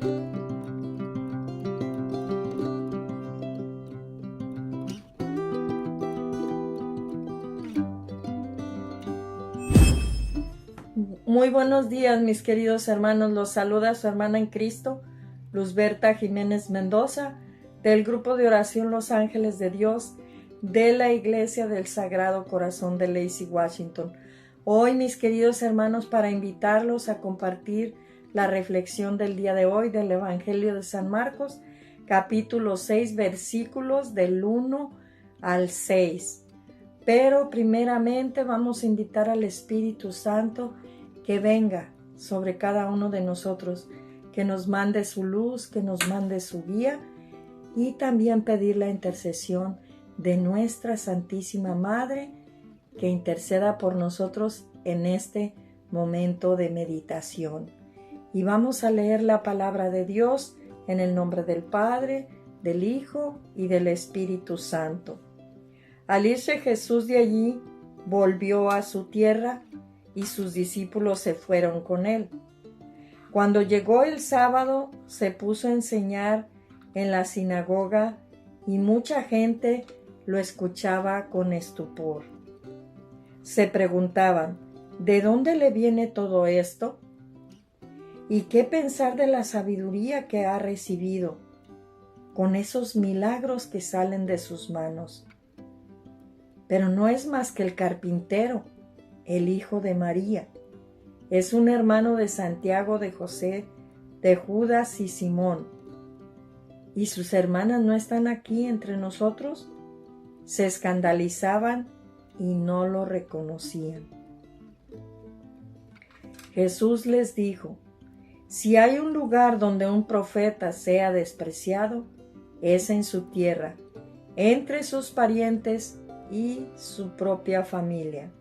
Muy buenos días, mis queridos hermanos. Los saluda su hermana en Cristo, Luzberta Jiménez Mendoza, del grupo de oración Los Ángeles de Dios, de la Iglesia del Sagrado Corazón de Lacey, Washington. Hoy, mis queridos hermanos, para invitarlos a compartir la reflexión del día de hoy del Evangelio de San Marcos, capítulo 6, versículos del 1 al 6. Pero primeramente vamos a invitar al Espíritu Santo que venga sobre cada uno de nosotros, que nos mande su luz, que nos mande su guía, y también pedir la intercesión de nuestra Santísima Madre, que interceda por nosotros en este momento de meditación. Y vamos a leer la palabra de Dios en el nombre del Padre, del Hijo y del Espíritu Santo. Al irse Jesús de allí, volvió a su tierra y sus discípulos se fueron con él. Cuando llegó el sábado, se puso a enseñar en la sinagoga y mucha gente lo escuchaba con estupor. Se preguntaban, ¿de dónde le viene todo esto? ¿Y qué pensar de la sabiduría que ha recibido con esos milagros que salen de sus manos? Pero no es más que el carpintero, el hijo de María. Es un hermano de Santiago, de José, de Judas y Simón. ¿Y sus hermanas no están aquí entre nosotros? Se escandalizaban y no lo reconocían. Jesús les dijo, si hay un lugar donde un profeta sea despreciado, es en su tierra, entre sus parientes y su propia familia.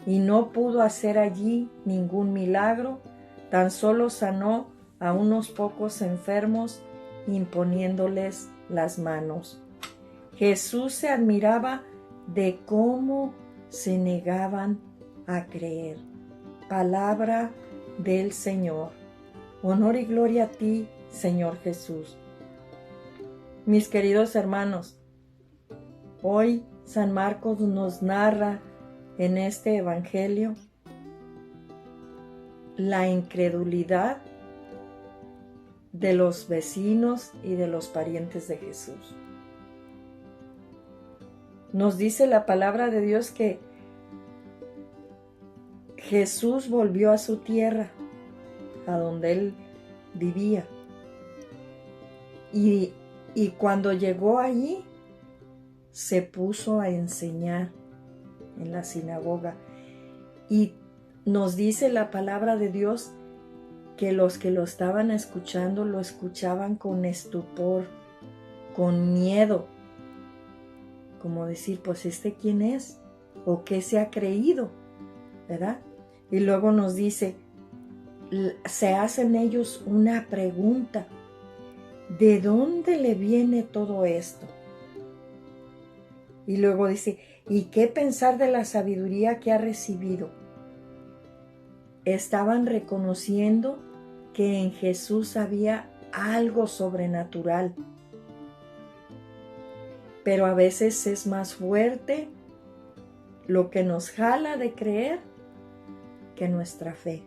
Y no pudo hacer allí ningún milagro, tan solo sanó a unos pocos enfermos imponiéndoles las manos. Jesús se admiraba de cómo se negaban a creer. Palabra del Señor. Honor y gloria a ti, Señor Jesús. Mis queridos hermanos, hoy San Marcos nos narra en este Evangelio la incredulidad de los vecinos y de los parientes de Jesús. Nos dice la palabra de Dios que Jesús volvió a su tierra, a donde él vivía. Y cuando llegó allí, se puso a enseñar en la sinagoga. Y nos dice la palabra de Dios que los que lo estaban escuchando, lo escuchaban con estupor, con miedo. Como decir, pues ¿quién es? ¿O qué se ha creído? ¿Verdad? Y luego nos dice, se hacen ellos una pregunta, ¿de dónde le viene todo esto? Y luego dice, ¿y qué pensar de la sabiduría que ha recibido? Estaban reconociendo que en Jesús había algo sobrenatural. Pero a veces es más fuerte lo que nos jala de creer que nuestra fe.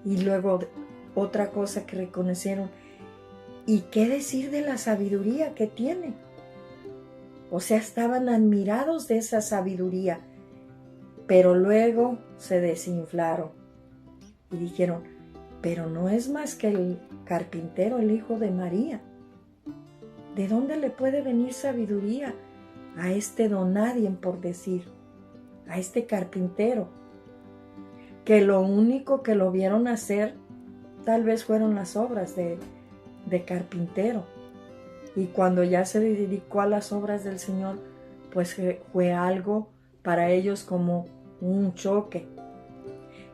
Y luego otra cosa que reconocieron, ¿y qué decir de la sabiduría que tiene? O sea, estaban admirados de esa sabiduría, pero luego se desinflaron y dijeron, pero no es más que el carpintero, el hijo de María. ¿De dónde le puede venir sabiduría a este don nadie, por decir, a este carpintero? Que lo único que lo vieron hacer tal vez fueron las obras de carpintero. Y cuando ya se dedicó a las obras del Señor, pues fue algo para ellos como un choque.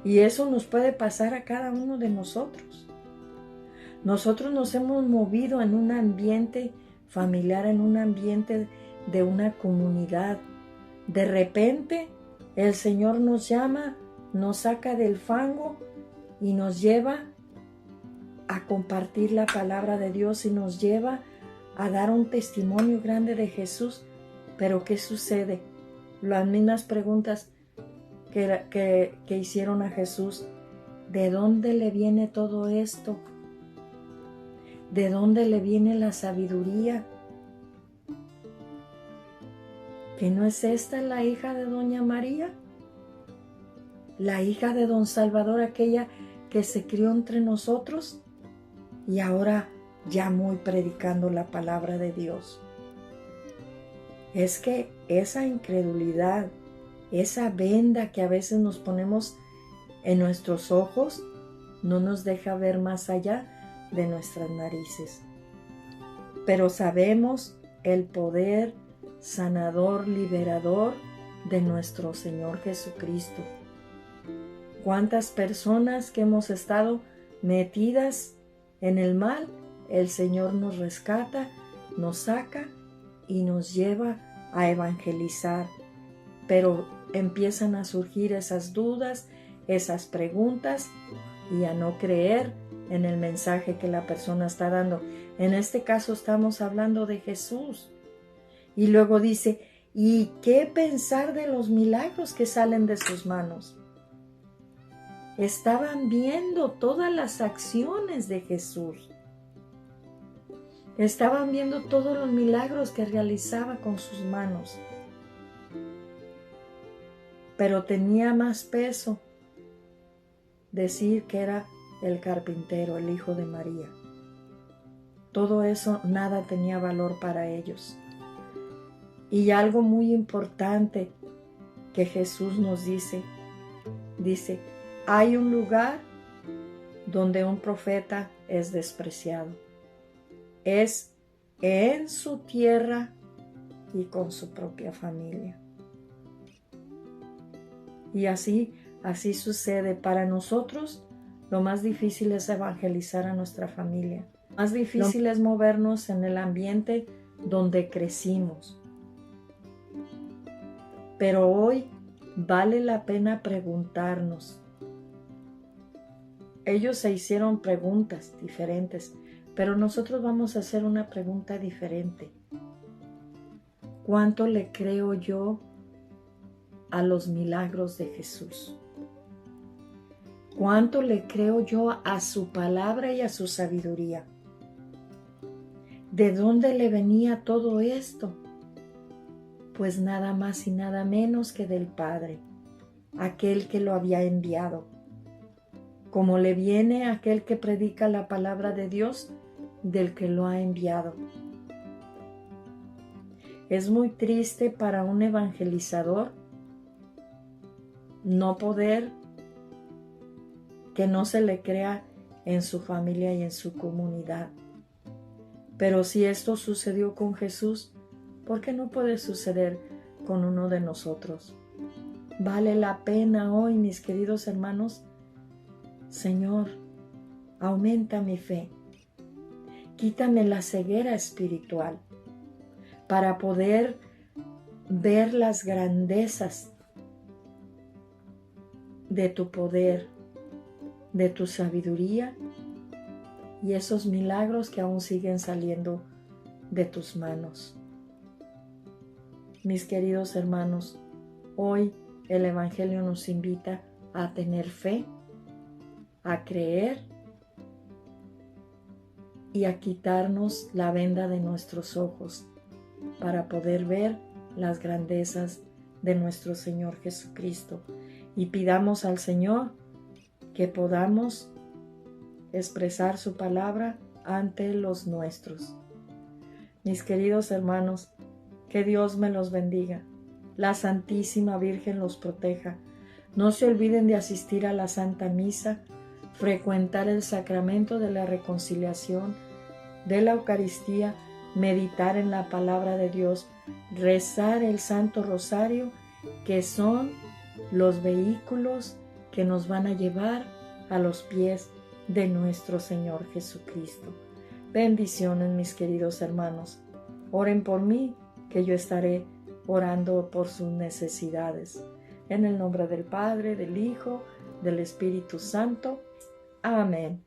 Y eso nos puede pasar a cada uno de nosotros. Nosotros nos hemos movido en un ambiente familiar, en un ambiente de una comunidad. De repente el Señor nos llama, nos saca del fango y nos lleva a compartir la palabra de Dios y nos lleva a dar un testimonio grande de Jesús. Pero ¿qué sucede? Las mismas preguntas que hicieron a Jesús. ¿De dónde le viene todo esto? ¿De dónde le viene la sabiduría? ¿Que no es esta la hija de doña María? La hija de don Salvador, aquella que se crió entre nosotros y ahora ya muy predicando la palabra de Dios. Es que esa incredulidad, esa venda que a veces nos ponemos en nuestros ojos, no nos deja ver más allá de nuestras narices. Pero sabemos el poder sanador, liberador de nuestro Señor Jesucristo. ¿Cuántas personas que hemos estado metidas en el mal, el Señor nos rescata, nos saca y nos lleva a evangelizar? Pero empiezan a surgir esas dudas, esas preguntas y a no creer en el mensaje que la persona está dando. En este caso estamos hablando de Jesús. Y luego dice, ¿y qué pensar de los milagros que salen de sus manos? Estaban viendo todas las acciones de Jesús. Estaban viendo todos los milagros que realizaba con sus manos. Pero tenía más peso decir que era el carpintero, el hijo de María. Todo eso, nada tenía valor para ellos. Y algo muy importante que Jesús nos dice, hay un lugar donde un profeta es despreciado. Es en su tierra y con su propia familia. Y así sucede. Para nosotros, lo más difícil es evangelizar a nuestra familia. Lo más difícil es movernos en el ambiente donde crecimos. Pero hoy vale la pena preguntarnos. Ellos se hicieron preguntas diferentes, pero nosotros vamos a hacer una pregunta diferente. ¿Cuánto le creo yo a los milagros de Jesús? ¿Cuánto le creo yo a su palabra y a su sabiduría? ¿De dónde le venía todo esto? Pues nada más y nada menos que del Padre, aquel que lo había enviado. Como le viene aquel que predica la palabra de Dios, del que lo ha enviado. Es muy triste para un evangelizador no poder que no se le crea en su familia y en su comunidad. Pero si esto sucedió con Jesús, ¿por qué no puede suceder con uno de nosotros? Vale la pena hoy, mis queridos hermanos. Señor, aumenta mi fe. Quítame la ceguera espiritual para poder ver las grandezas de tu poder, de tu sabiduría y esos milagros que aún siguen saliendo de tus manos. Mis queridos hermanos, hoy el Evangelio nos invita a tener fe, a creer y a quitarnos la venda de nuestros ojos para poder ver las grandezas de nuestro Señor Jesucristo. Y pidamos al Señor que podamos expresar su palabra ante los nuestros. Mis queridos hermanos, que Dios me los bendiga. La Santísima Virgen los proteja. No se olviden de asistir a la Santa Misa, frecuentar el sacramento de la reconciliación, de la Eucaristía, meditar en la palabra de Dios, rezar el Santo Rosario, que son los vehículos que nos van a llevar a los pies de nuestro Señor Jesucristo. Bendiciones, mis queridos hermanos. Oren por mí, que yo estaré orando por sus necesidades. En el nombre del Padre, del Hijo, del Espíritu Santo. Amén.